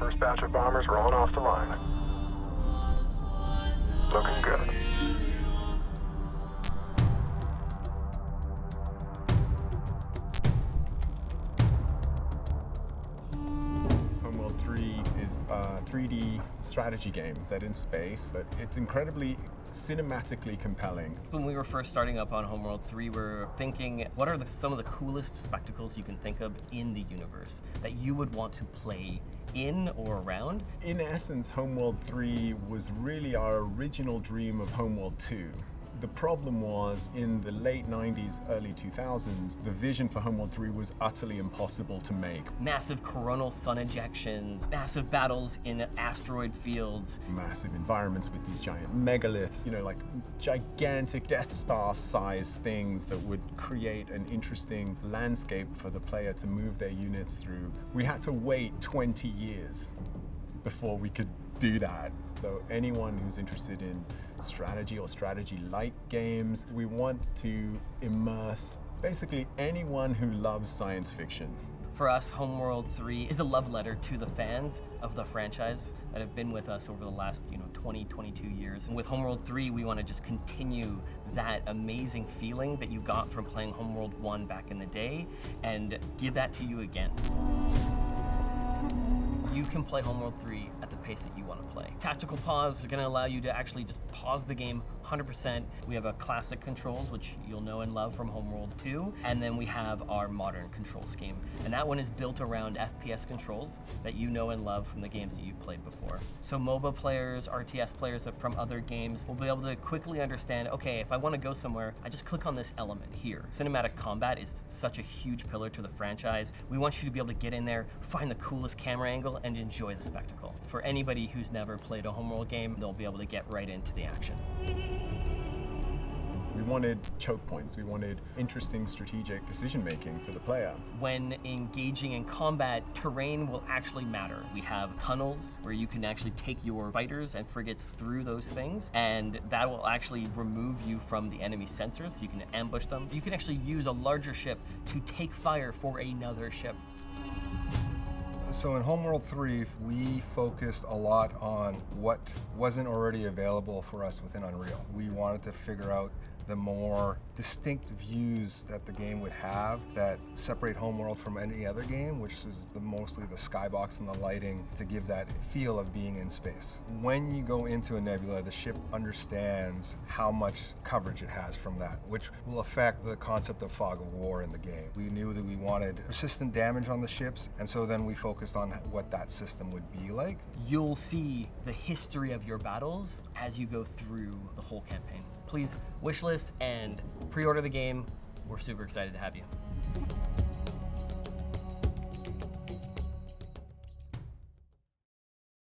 First batch of bombers rolling off the line. Looking good. Homeworld 3 is a 3D strategy game set in space, but it's incredibly cinematically compelling. When we were first starting up on Homeworld 3, we were thinking, what are some of the coolest spectacles you can think of in the universe that you would want to play in or around? In essence, Homeworld 3 was really our original dream of Homeworld 2. The problem was, in the late 90s, early 2000s, the vision for Homeworld 3 was utterly impossible to make. Massive coronal sun ejections, massive battles in asteroid fields. Massive environments with these giant megaliths, like gigantic Death Star-sized things that would create an interesting landscape for the player to move their units through. We had to wait 20 years before we could do that. So anyone who's interested in strategy or strategy-like games, we want to immerse basically anyone who loves science fiction. For us, Homeworld 3 is a love letter to the fans of the franchise that have been with us over the last 20, 22 years. And with Homeworld 3, we want to just continue that amazing feeling that you got from playing Homeworld 1 back in the day and give that to you again. You can play Homeworld 3 at the pace that you want to play. Tactical pause are going to allow you to actually just pause the game 100%. We have a classic controls, which you'll know and love from Homeworld 2, and then we have our modern control scheme. And that one is built around FPS controls that you know and love from the games that you've played before. So MOBA players, RTS players from other games will be able to quickly understand, okay, if I want to go somewhere, I just click on this element here. Cinematic combat is such a huge pillar to the franchise. We want you to be able to get in there, find the coolest camera angle, and enjoy the spectacle. For anybody who's never played a Homeworld game, they'll be able to get right into the action. We wanted choke points. We wanted interesting strategic decision-making for the player. When engaging in combat, terrain will actually matter. We have tunnels where you can actually take your fighters and frigates through those things, and that will actually remove you from the enemy sensors, so you can ambush them. You can actually use a larger ship to take fire for another ship. So in Homeworld 3, we focused a lot on what wasn't already available for us within Unreal. We wanted to figure out the more distinct views that the game would have that separate Homeworld from any other game, which is mostly the skybox and the lighting to give that feel of being in space. When you go into a nebula, the ship understands how much coverage it has from that, which will affect the concept of fog of war in the game. We knew that we wanted persistent damage on the ships, and so then we focused on what that system would be like. You'll see the history of your battles as you go through the whole campaign. Please wishlist and pre-order the game. We're super excited to have you.